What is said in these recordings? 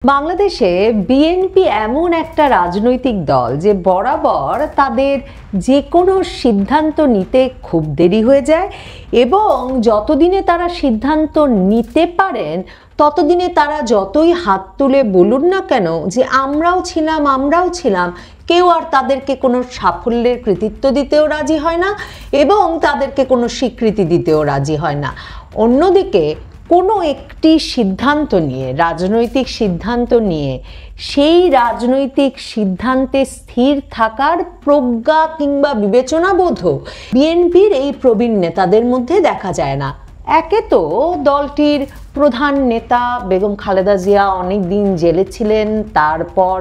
বাংলাদেশে বিএনপি এমন একটা রাজনৈতিক দল যে বরাবর তাদের যে কোনো সিদ্ধান্ত নিতে খুব দেরি হয়ে যায় এবং যতদিনে তারা সিদ্ধান্ত নিতে পারেন ততদিনে তারা যতই হাত তুলে বলুন না কেন যে আমরাও ছিলাম কেউ আর তাদেরকে কোনো সাফল্যের কৃতিত্ব দিতেও রাজি হয় না এবং তাদেরকে কোনো স্বীকৃতি দিতেও রাজি হয় না। অন্যদিকে কোনো একটি সিদ্ধান্ত নিয়ে রাজনৈতিক সিদ্ধান্ত নিয়ে সেই রাজনৈতিক সিদ্ধান্তে স্থির থাকার প্রজ্ঞা কিংবা বিবেচনাবোধও বিএনপির এই প্রবীণ নেতাদের মধ্যে দেখা যায় না। একে তো দলটির প্রধান নেতা বেগম খালেদা জিয়া অনেক দিন জেলে ছিলেন, তারপর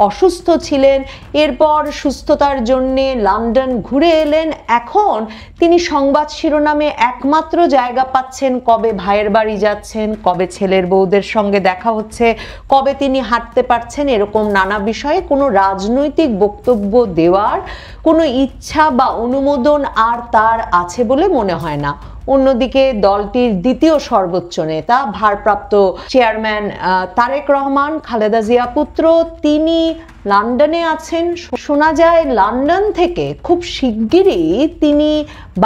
অসুস্থ ছিলেন, এরপর সুস্থতার জন্যে লন্ডন ঘুরে এলেন। এখন তিনি সংবাদ শিরোনামে একমাত্র জায়গা পাচ্ছেন কবে ভাইয়ের বাড়ি যাচ্ছেন, কবে ছেলের বউদের সঙ্গে দেখা হচ্ছে, কবে তিনি হাঁটতে পারছেন, এরকম নানা বিষয়ে কোনো রাজনৈতিক বক্তব্য দেওয়ার কোনো ইচ্ছা বা অনুমোদন আর তার আছে বলে মনে হয় না। অন্যদিকে দলটির দ্বিতীয় সর্বোচ্চ নেতা ভারপ্রাপ্ত চেয়ারম্যান তারেক রহমান, খালেদা জিয়া পুত্র, তিনি লন্ডনে আছেন। শোনা যায় লন্ডন থেকে খুব শিগগিরই তিনি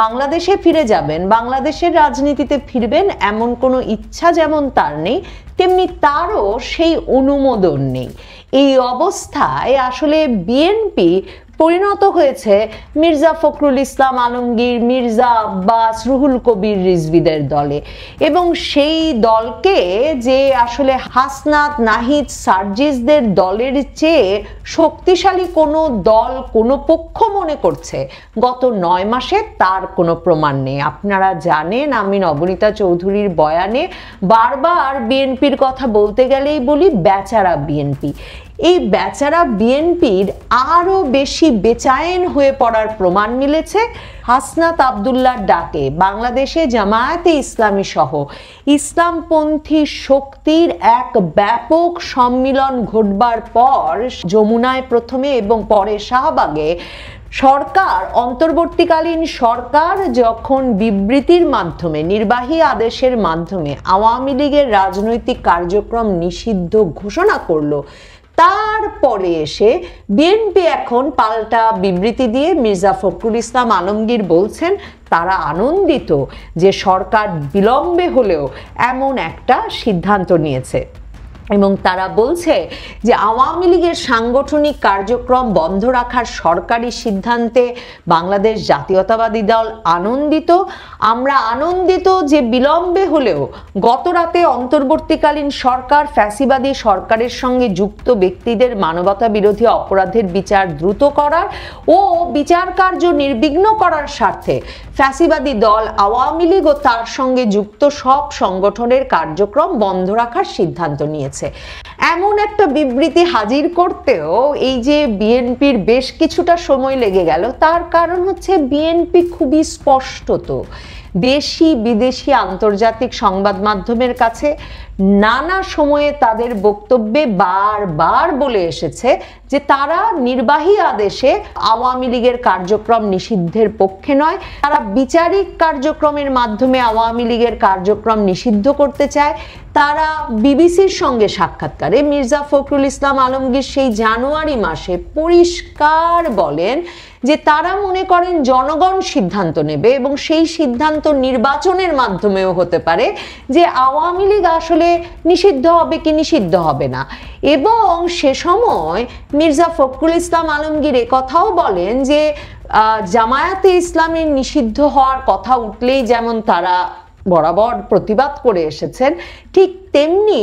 বাংলাদেশে ফিরে যাবেন, বাংলাদেশের রাজনীতিতে ফিরবেন এমন কোনো ইচ্ছা যেমন তার নেই, তেমনি তারও সেই অনুমোদন নেই। এই অবস্থায় আসলে বিএনপি পরিণত হয়েছে মির্জা ফখরুল ইসলাম আলমগীর, মির্জা আব্বাস, রুহুল কবির রিজভীদের দলে এবং সেই দলকে যে আসলে হাসনাত, নাহিদ, সার্জিসদের দলের চেয়ে শক্তিশালী কোনো দল কোনো পক্ষ মনে করছে গত 9 মাসে তার কোনো প্রমাণ নেই। আপনারা জানেন আমি নবনীতা চৌধুরীর বয়ানে বারবার বিএনপির কথা বলতে গেলেই বলি বেচারা বিএনপি। এই বেচারা বিএনপির আরও বেশি বেচায়েন হয়ে পড়ার প্রমাণ মিলেছে হাসনাত আবদুল্লাহর ডাকে বাংলাদেশে জামায়াতে ইসলামী সহ ইসলামপন্থী শক্তির এক ব্যাপক সম্মিলন ঘটবার পর যমুনায় প্রথমে এবং পরে শাহবাগে সরকার, অন্তর্বর্তীকালীন সরকার যখন বিবৃতির মাধ্যমে, নির্বাহী আদেশের মাধ্যমে আওয়ামী লীগের রাজনৈতিক কার্যক্রম নিষিদ্ধ ঘোষণা করলো, তারপরে এসে বিএনপি এখন পাল্টা বিবৃতি দিয়ে মির্জা ফখরুল ইসলাম আলমগীর বলছেন তারা আনন্দিত যে সরকার বিলম্বে হলেও এমন একটা সিদ্ধান্ত নিয়েছে এবং তারা বলছে যে আওয়ামী লীগের সাংগঠনিক কার্যক্রম বন্ধ রাখার সরকারি সিদ্ধান্তে বাংলাদেশ জাতীয়তাবাদী দল আনন্দিত। আমরা আনন্দিত যে বিলম্বে হলেও গতরাতে অন্তর্বর্তীকালীন সরকার ফ্যাসিবাদী সরকারের সঙ্গে যুক্ত ব্যক্তিদের মানবতা বিরোধী অপরাধের বিচার দ্রুত করার ও বিচার কার্য নির্বিঘ্ন করার স্বার্থে ফ্যাসিবাদী দল আওয়ামী লীগ ও তার সঙ্গে যুক্ত সব সংগঠনের কার্যক্রম বন্ধ রাখার সিদ্ধান্ত নিয়েছে। এমন একটা বিবৃতি হাজির করতেও এই যে বিএনপির বেশ কিছুটা সময় লেগে গেল, তার কারণ হচ্ছে বিএনপি খুবই স্পষ্টত দেশি বিদেশি আন্তর্জাতিক সংবাদ মাধ্যমের কাছে নানা সময়ে তাদের বক্তব্যে বারবার বলে এসেছে যে তারা নির্বাহী আদেশে আওয়ামী লীগের কার্যক্রম নিষিদ্ধের পক্ষে নয়, তারা বিচারিক কার্যক্রমের মাধ্যমে আওয়ামী লীগের কার্যক্রম নিষিদ্ধ করতে চায়। তারা বিবিসির সঙ্গে সাক্ষাৎকারে মির্জা ফখরুল ইসলাম আলমগীর সেই জানুয়ারি মাসে পরিষ্কার বলেন যে তারা মনে করেন জনগণ সিদ্ধান্ত নেবে এবং সেই সিদ্ধান্ত নির্বাচনের মাধ্যমেও হতে পারে যে আওয়ামী লীগ আসলে নিষিদ্ধ হবে কি নিষিদ্ধ হবে না। এবং সে সময় মির্জা ফখরুল ইসলাম আলমগীর কথাও বলেন যে জামায়াতে ইসলামের নিষিদ্ধ হওয়ার কথা উঠলেই যেমন তারা বরাবর প্রতিবাদ করে এসেছেন, ঠিক তেমনি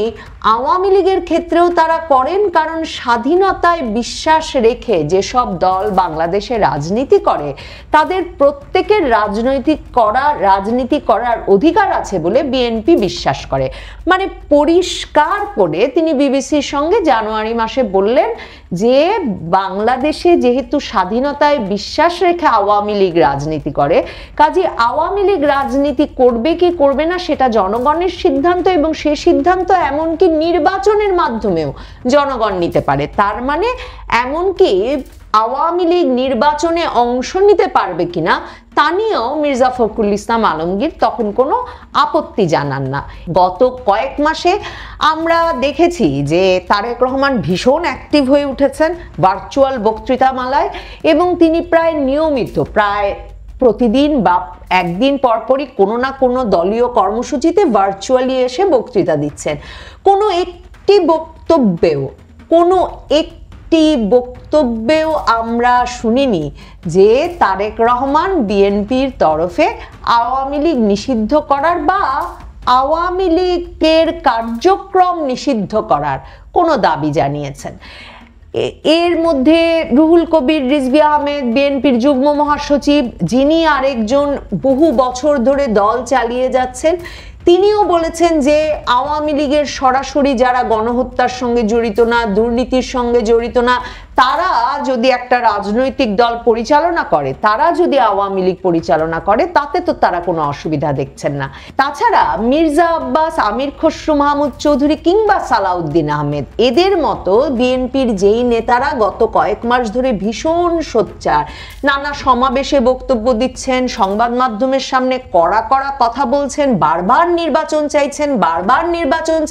আওয়ামী লীগের ক্ষেত্রেও তারা করেন, কারণ স্বাধীনতায় বিশ্বাস রেখে যেসব দল বাংলাদেশে রাজনীতি করে তাদের প্রত্যেকের রাজনীতি করার অধিকার আছে বলে বিএনপি বিশ্বাস করে। মানে পরিষ্কার করে তিনি বিবিসির সঙ্গে জানুয়ারি মাসে বললেন যে বাংলাদেশে যেহেতু স্বাধীনতায় বিশ্বাস রেখে আওয়ামী লীগ রাজনীতি করে, কাজে আওয়ামী লীগ রাজনীতি করবে কি করবে না সেটা জনগণের সিদ্ধান্ত এবং সে সিদ্ধান্ত এমনকি নির্বাচনের মাধ্যমেও জনগণ নিতে পারে। তার মানে এমনকি আওয়ামী লীগ নির্বাচনে অংশ নিতে পারবে কিনা তা নিয়েও মির্জা ফখরুল ইসলাম আলমগীর তখন কোনো আপত্তি জানান না। গত কয়েক মাসে আমরা দেখেছি যে তারেক রহমান ভীষণ অ্যাক্টিভ হয়ে উঠেছেন ভার্চুয়াল বক্তৃতামালায়, এবং তিনি প্রায় নিয়মিত, প্রায় প্রতিদিন বা একদিন পরপরই কোনো না কোনো দলীয় কর্মসূচিতে ভার্চুয়ালি এসে বক্তৃতা দিচ্ছেন। কোনো একটি বক্তব্যেও আমরা শুনিনি যে তারেক রহমান বিএনপির তরফে আওয়ামী লীগ নিষিদ্ধ করার বা আওয়ামী লীগের কার্যক্রম নিষিদ্ধ করার কোনো দাবি জানিয়েছেন। এর মধ্যে রুহুল কবির রিজভী আহমেদ, বিএনপির যুগ্ম মহাসচিব, যিনি আরেকজন বহু বছর ধরে দল চালিয়ে যাচ্ছেন, তিনিও বলেছেন যে আওয়ামী লীগের সরাসরি যারা গণহত্যার সঙ্গে জড়িত না, দুর্নীতির সঙ্গে জড়িত না, তারা যদি একটা রাজনৈতিক দল পরিচালনা করে, তারা যদি আওয়ামী লীগ পরিচালনা করে, তাতে তো তারা কোনো অসুবিধা দেখছেন না। তাছাড়া মির্জা আব্বাস, আমির খসরু মাহমুদ চৌধুরী কিংবা সালাউদ্দিন আহমেদ, এদের মতো বিএনপির যেই নেতারা গত কয়েক মাস ধরে ভীষণ সোচ্চার, নানা সমাবেশে বক্তব্য দিচ্ছেন, সংবাদ মাধ্যমের সামনে কড়া কড়া কথা বলছেন, বারবার নির্বাচন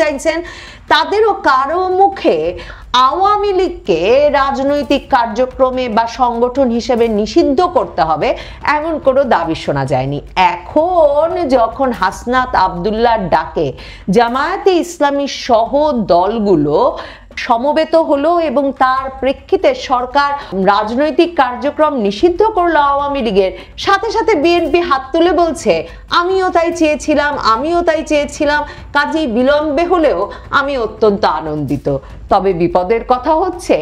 চাইছেন, তাদেরও কারো মুখে আওয়ামী লীগকে রাজনৈতিক কার্যক্রমে বা সংগঠন হিসেবে নিষিদ্ধ করতে হবে এমন কোনো দাবি শোনা যায়নি। এখন যখন হাসনাত আব্দুল্লাহর ডাকে জামায়াতে ইসলামী সহ দলগুলো সমবেত হলো এবং তার প্রেক্ষিতে সরকার রাজনৈতিক কার্যক্রম নিষিদ্ধ করলো আওয়ামী লীগের, সাথে সাথে বিএনপি হাত তুলে বলছে আমিও তাই চেয়েছিলাম, কাজেই বিলম্বে হলেও আমি অত্যন্ত আনন্দিত। তবে বিপদের কথা হচ্ছে,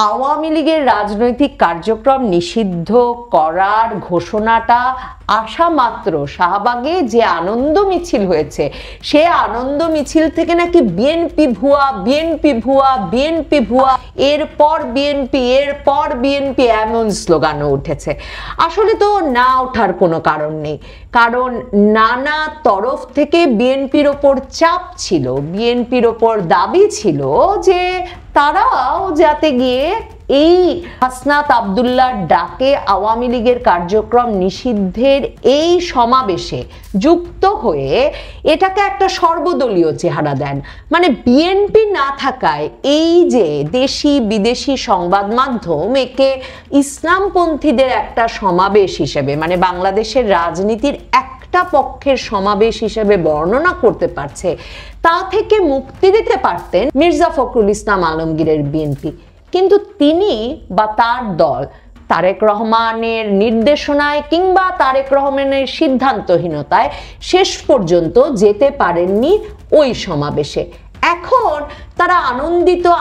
আওয়ামী লীগের রাজনৈতিক কার্যক্রম নিষিদ্ধ করার ঘোষণাটা আসা মাত্র শাহবাগে যে আনন্দ মিছিল হয়েছে, সে আনন্দ মিছিল থেকে নাকি বিএনপি ভুয়া, এরপর বিএনপি এমন স্লোগানও উঠেছে। আসলে তো না ওঠার কোনো কারণ নেই, কারণ নানা তরফ থেকে বিএনপির ওপর চাপ ছিল, বিএনপির ওপর দাবি ছিল যে তারাও যাতে গিয়ে এই হাসনাত আব্দুল্লাহর ডাকে আওয়ামী লীগের কার্যক্রম নিষিদ্ধের এই সমাবেশে যুক্ত হয়ে এটাকে একটা সর্বদলীয় চেহারা দেন। মানে বিএনপি না থাকায় এই যে দেশি বিদেশি সংবাদ মাধ্যম একে ইসলামপন্থীদের একটা সমাবেশ হিসেবে, মানে বাংলাদেশের রাজনীতির একটা পক্ষের সমাবেশ হিসেবে বর্ণনা করতে পারছে, তা থেকে মুক্তি দিতে পারতেন মির্জা ফখরুল ইসলাম আলমগীরের বিএনপি। কিন্তু তিনি বা তার দল তারেক রহমানের নির্দেশনায় কিংবা তারেক রহমানের সিদ্ধান্তহীনতায় শেষ পর্যন্ত যেতে পারেননি ওই সমাবেশে। এখন তারা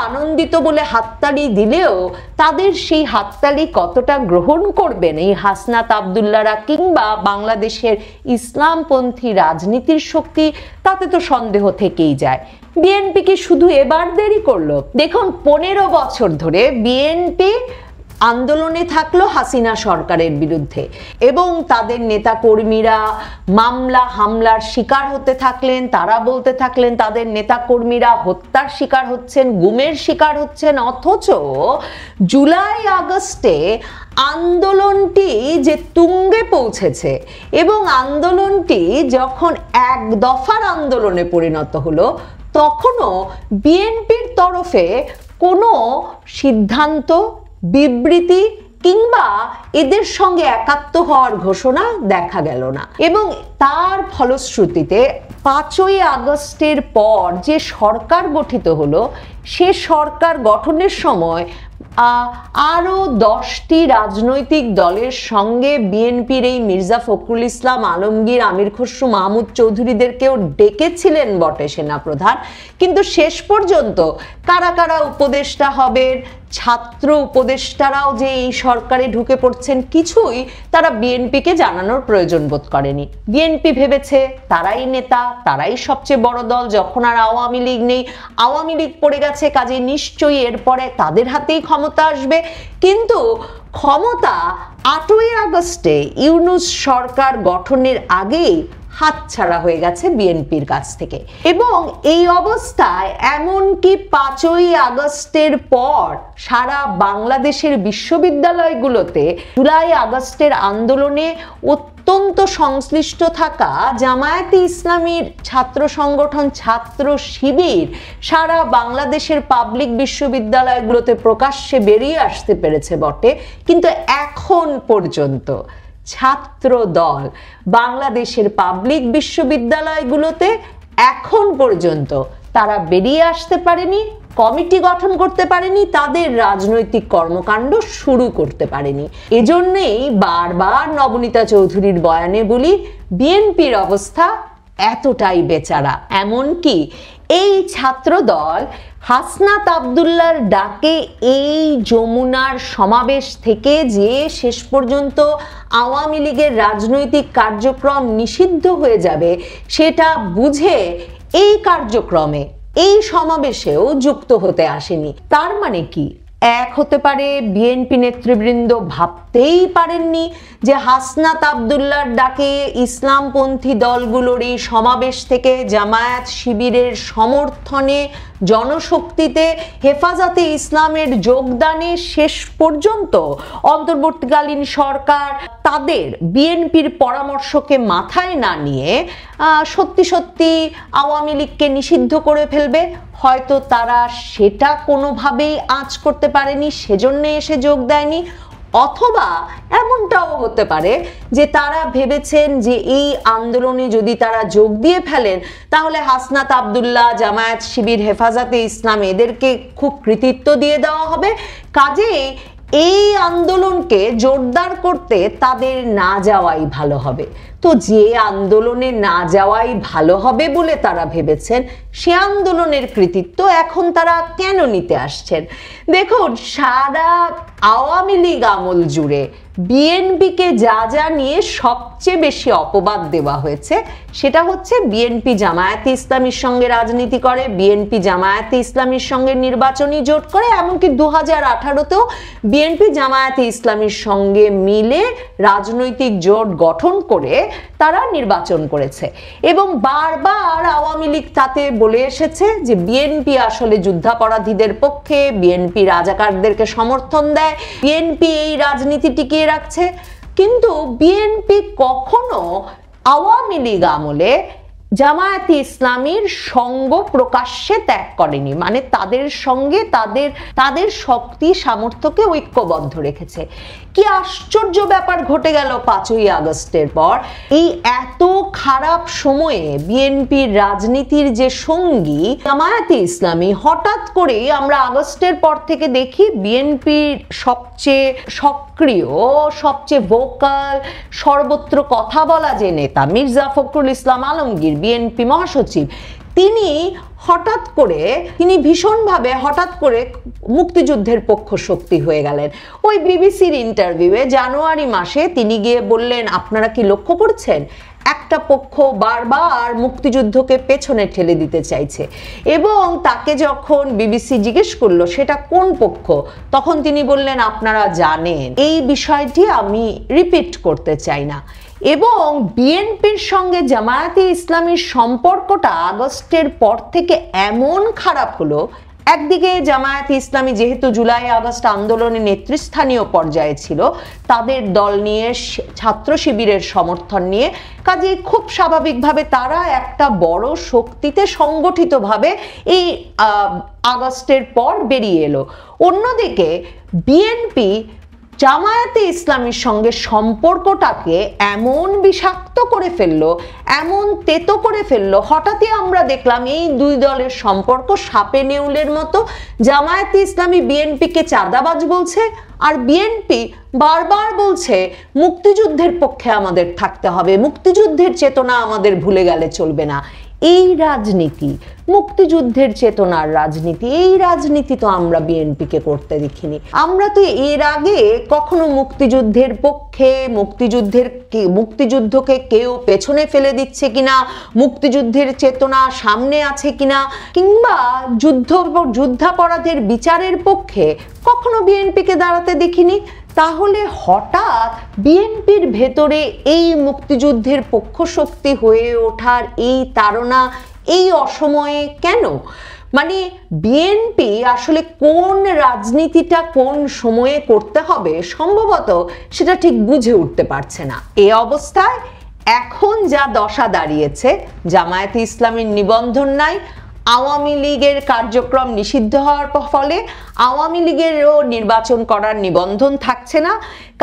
আনন্দিত বলে হাততালি দিলেও তাদের সেই হাততালি কতটা গ্রহণ করবেন এই হাসনাত আব্দুল্লাহরা কিংবা বাংলাদেশের ইসলামপন্থী রাজনীতির শক্তি, তাতে তো সন্দেহ থেকেই যায়। বিএনপি কি শুধু এবার দেরি করলো? দেখুন, 15 বছর ধরে বিএনপি আন্দোলনে থাকলো হাসিনা সরকারের বিরুদ্ধে এবং তাদের নেতা কর্মীরা মামলা হামলার শিকার হতে থাকলেন। তারা বলতে থাকলেন তাদের নেতা কর্মীরা হত্যার শিকার হচ্ছেন, গুমের শিকার হচ্ছেন। অথচ জুলাই আগস্টে আন্দোলনটি যে তুঙ্গে পৌঁছেছে এবং আন্দোলনটি যখন এক দফার আন্দোলনে পরিণত হলো, তখনও বিএনপির তরফে কোনো সিদ্ধান্ত, বিবৃতি কিংবা এদের সঙ্গে একাত্ম হওয়ার ঘোষণা দেখা গেল না। এবং তার ফলশ্রুতিতে 5ই আগস্টের পর যে সরকার গঠিত হলো, সে সরকার গঠনের সময় আরো 10টি রাজনৈতিক দলের সঙ্গে বিএনপির এই মির্জা ফখরুল ইসলাম আলমগীর, আমির খসরু মাহমুদ চৌধুরীদেরকেও ডেকেছিলেন বটে সেনাপ্রধান, কিন্তু শেষ পর্যন্ত কারা কারা উপদেষ্টা হবেন, ছাত্র উপদেষ্টারাও যে এই সরকারে ঢুকে পড়ছেন, কিছুই তারা বিএনপিকে জানানোর প্রয়োজন বোধ করেনি। বিএনপি ভেবেছে তারাই নেতা, তারাই সবচেয়ে বড় দল, যখন আর আওয়ামী লীগ নেই, আওয়ামী লীগ পড়ে গেছে, কাজে নিশ্চয়ই এরপরে তাদের হাতেই ক্ষমতা আসবে। কিন্তু ক্ষমতা 8ই আগস্টে ইউনূস সরকার গঠনের আগেই হাতছাড়া হয়ে গেছে বিএনপির কাছ থেকে। এবং এই অবস্থায় এমনকি 5ই আগস্টের পর সারা বাংলাদেশের বিশ্ববিদ্যালয়গুলোতে জুলাই আগস্টের আন্দোলনে অত্যন্ত সংশ্লিষ্ট থাকা জামায়াতে ইসলামীর ছাত্র সংগঠন ছাত্র শিবির সারা বাংলাদেশের পাবলিক বিশ্ববিদ্যালয়গুলোতে প্রকাশ্যে বেরিয়ে আসতে পেরেছে বটে, কিন্তু এখন পর্যন্ত ছাত্র দল বাংলাদেশের পাবলিক বিশ্ববিদ্যালয়গুলোতে এখন পর্যন্ত তারা বেরিয়ে আসতে পারেনি, কমিটি গঠন করতে পারেনি, তাদের রাজনৈতিক কর্মকাণ্ড শুরু করতে পারেনি। এজন্যই বারবার নবনীতা চৌধুরীর বয়ানে বলি বিএনপির অবস্থা এতটাই বেচারা। এমনকি এই ছাত্র দল হাসনাত আব্দুল্লাহর ডাকে এই যমুনার সমাবেশ থেকে যে শেষ পর্যন্ত আওয়ামী লীগের রাজনৈতিক কার্যক্রম নিষিদ্ধ হয়ে যাবে সেটা বুঝে এই কার্যক্রমে এই সমাবেশেও যুক্ত হতে আসেনি। তার মানে কি? এক হতে পারে বিএনপি নেতৃবৃন্দ ভাবতেই পারেননি যে হাসনাত আব্দুল্লাহর ডাকে ইসলামপন্থী দলগুলোর এই সমাবেশ থেকে জামায়াত শিবিরের সমর্থনে জনশক্তিতে হেফাজতে ইসলামের যোগদানে শেষ পর্যন্ত অন্তর্বর্তীকালীন সরকার তাদের বিএনপির পরামর্শকে মাথায় না নিয়ে সত্যি সত্যি আওয়ামী লীগকে নিষিদ্ধ করে ফেলবে। হয়তো তারা সেটা কোনোভাবেই আঁচ করতে পারেনি, সেজন্য এসে যোগ দেয়নি। অথবা এমনটাও হতে পারে যে তারা ভেবেছেন যে এই আন্দোলনে যদি তারা যোগ দিয়ে ফেলেন তাহলে হাসনাত আব্দুল্লাহ, জামায়াত শিবির, হেফাজতে ইসলাম এদেরকে খুব কৃতিত্ব দিয়ে দেওয়া হবে, কাজেই এই আন্দোলনকে জোরদার করতে তাদের না যাওয়াই ভালো হবে। তো যে আন্দোলনে না যাওয়াই ভালো হবে বলে তারা ভেবেছেন, সে আন্দোলনের কৃতিত্ব এখন তারা কেন নিতে আসছেন? দেখুন, সারা আওয়ামী লীগ আমল জুড়ে বিএনপিকে যা যা নিয়ে সবচেয়ে বেশি অপবাদ দেওয়া হয়েছে সেটা হচ্ছে বিএনপি জামায়াতে ইসলামীর সঙ্গে রাজনীতি করে, বিএনপি জামায়াতে ইসলামীর সঙ্গে নির্বাচনী জোট করে, এমনকি 2018তেও বিএনপি জামায়াতে ইসলামীর সঙ্গে মিলে রাজনৈতিক জোট গঠন করে তারা নির্বাচন করেছে। এবং বারবার আওয়ামী লীগ তাতে বলে এসেছে যে বিএনপি আসলে যুদ্ধাপরাধীদের পক্ষে, বিএনপি রাজাকারদেরকে সমর্থন দেয়, বিএনপি এই রাজনীতি টিকিয়ে রাখছে। কিন্তু বিএনপি কখনো আওয়ামী লীগ আমলে জামায়াতে ইসলামীর সঙ্গ প্রকাশ্যে ত্যাগ করেনি, মানে তাদের সঙ্গে তাদের শক্তি সামর্থ্যকে ঐক্যবদ্ধ রেখেছে। কি আশ্চর্য ব্যাপার ঘটে গেল 5ই আগস্টের পর। এই এত খারাপ সময়ে বিএনপির রাজনীতির যে সঙ্গী জামায়াতে ইসলামী, হঠাৎ করে আমরা আগস্টের পর থেকে দেখি বিএনপির সবচেয়ে সক্রিয়, সবচেয়ে ভোকাল, সর্বত্র কথা বলা যে নেতা মির্জা ফখরুল ইসলাম আলমগীর, বিএনপি মহাসচিব, তিনি ভীষণভাবে হঠাৎ করে মুক্তিযুদ্ধের পক্ষ শক্তি হয়ে গেলেন। ওই বিবিসির ইন্টারভিউয়ে জানুয়ারি মাসে তিনি গিয়ে বললেন, আপনারা কি লক্ষ্য করছেন একটা পক্ষ বারবার মুক্তিযুদ্ধকে পেছনে ঠেলে দিতে চাইছে? এবং তাকে যখন বিবিসি জিজ্ঞেস করলো সেটা কোন পক্ষ, তখন তিনি বললেন, আপনারা জানেন। এই বিষয়টি আমি রিপিট করতে চাই না। এবং বিএনপির সঙ্গে জামায়াতে ইসলামীর সম্পর্কটা আগস্টের পর থেকে এমন খারাপ হলো, একদিকে জামায়াতে ইসলামী যেহেতু জুলাই আগস্ট আন্দোলনে নেতৃস্থানীয় পর্যায়ে ছিল, তাদের দল নিয়ে ছাত্র শিবিরের সমর্থন নিয়ে, কাজে খুব স্বাভাবিকভাবে তারা একটা বড় শক্তিতে সংগঠিতভাবে এই আগস্টের পর বেরিয়ে এলো। অন্যদিকে বিএনপি জামায়াতে ইসলামীর সঙ্গে সম্পর্কটাকে এমন বিষাক্ত করে ফেললো, এমন তেতো করে ফেললো, হঠাৎই আমরা দেখলাম এই দুই দলের সম্পর্ক সাপে নেউলের মতো। জামায়াতে ইসলামী বিএনপিকে চাঁদাবাজ বলছে, আর বিএনপি বারবার বলছে মুক্তিযুদ্ধের পক্ষে আমাদের থাকতে হবে, মুক্তিযুদ্ধের চেতনা আমাদের ভুলে গেলে চলবে না। এই রাজনীতি, মুক্তিযুদ্ধের চেতনার রাজনীতি, এই রাজনীতি তো আমরা বিএনপিকে করতে দেখিনি। আমরা তো এর আগে কখনো মুক্তিযুদ্ধের পক্ষে, মুক্তিযুদ্ধকে কেউ পেছনে ফেলে দিচ্ছে কিনা, মুক্তিযুদ্ধের চেতনা সামনে আছে কিনা, কিংবা যুদ্ধাপরাধের বিচারের পক্ষে কখনো বিএনপিকে দাঁড়াতে দেখিনি। তাহলে হঠাৎ বিএনপির ভেতরে এই মুক্তিযুদ্ধের পক্ষশক্তি হয়ে ওঠার এই তাড়না এই অসময়ে কেন? মানে বিএনপি আসলে কোন রাজনীতিটা কোন সময়ে করতে হবে সম্ভবত সেটা ঠিক বুঝে উঠতে পারছে না। এই অবস্থায় এখন যা দশা দাঁড়িয়েছে, জামায়াতে ইসলামীর নিবন্ধন নাই, আওয়ামী লীগের কার্যক্রম নিষিদ্ধ হওয়ার ফলে আওয়ামী লীগেরও নির্বাচন করার নিবন্ধন থাকছে না।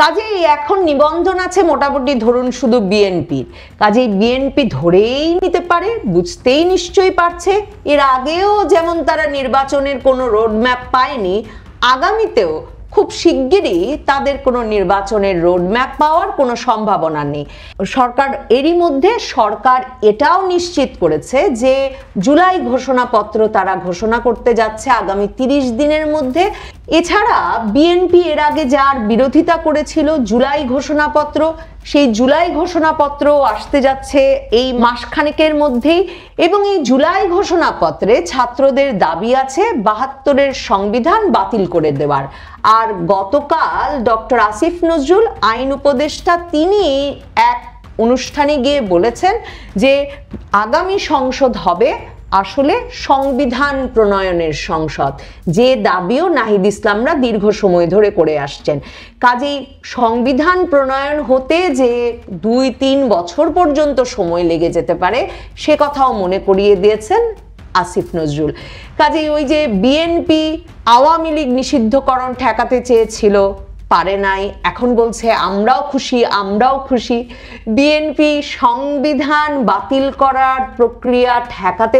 কাজেই এখন নিবন্ধন আছে মোটামুটি ধরুন শুধু বিএনপির। কাজেই বিএনপি ধরেই নিতে পারে, বুঝতেই নিশ্চয়ই পারছে এর আগেও যেমন তারা নির্বাচনের কোনো রোডম্যাপ পায়নি, আগামীতেও খুব শিগগিরই তাদের কোনো নির্বাচনের রোডম্যাপ পাওয়ার কোনো সম্ভাবনা নেই। সরকার এরই মধ্যে সরকার এটাও নিশ্চিত করেছে যে জুলাই ঘোষণাপত্র তারা ঘোষণা করতে যাচ্ছে আগামী 30 দিনের মধ্যে। এছাড়া বিএনপি এর আগে যার বিরোধিতা করেছিল জুলাই ঘোষণাপত্র, সেই জুলাই ঘোষণাপত্র আসতে যাচ্ছে এই মাসখানেকের মধ্যেই। এবং এই জুলাই ঘোষণাপত্রে ছাত্রদের দাবি আছে 72-এর সংবিধান বাতিল করে দেওয়ার। আর গতকাল ডক্টর আসিফ নজরুল আইন উপদেষ্টা তিনি এক অনুষ্ঠানে গিয়ে বলেছেন যে আগামী সংসদ হবে আসলে সংবিধান প্রণয়নের সংসদ, যে দাবিও নাহিদ ইসলামরা দীর্ঘ সময় ধরে করে আসছেন। কাজেই সংবিধান প্রণয়ন হতে যে 2-3 বছর পর্যন্ত সময় লেগে যেতে পারে সে কথাও মনে করিয়ে দিয়েছেন আসিফ নজরুল। কাজেই ওই যে বিএনপি আওয়ামী লীগ নিষিদ্ধকরণ ঠেকাতে চেয়েছিল, পারে নাই, এখন বলছে আমরাও খুশি আমরাও খুশি। বিএনপি সংবিধান বাতিল করার প্রক্রিয়া ঠেকাতে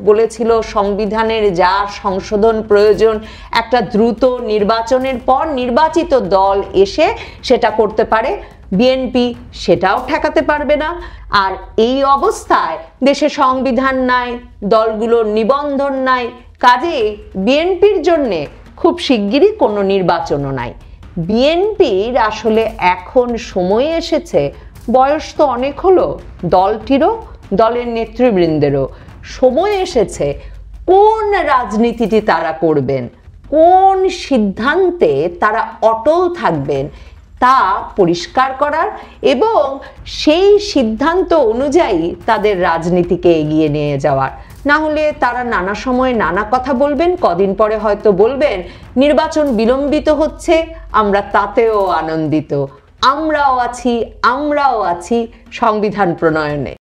বলেছিল সংবিধানের যা সংশোধন প্রয়োজন একটা দ্রুত নির্বাচনের পর নির্বাচিত দল এসে সেটা করতে পারে, বিএনপি সেটাও ঠেকাতে পারবে না। আর এই অবস্থায় দেশে সংবিধান নাই, দলগুলোর নিবন্ধন নাই, কাজে বিএনপির জন্যে খুব শিগগিরই কোনো নির্বাচনও নাই। বিএনপির আসলে এখন সময় এসেছে, বয়স তো অনেক হলো দলটিরও, দলের নেতৃবৃন্দেরও সময় এসেছে কোন রাজনীতিটি তারা করবেন, কোন সিদ্ধান্তে তারা অটল থাকবেন তা পরিষ্কার করার এবং সেই সিদ্ধান্ত অনুযায়ী তাদের রাজনীতিকে এগিয়ে নিয়ে যাওয়ার। না হলে তারা নানা সময় নানা কথা বলবেন, কদিন পরে হয়তো বলবেন নির্বাচন বিলম্বিত হচ্ছে, আমরা তাতেও আনন্দিত, আমরাও আছি সংবিধান প্রণয়নে।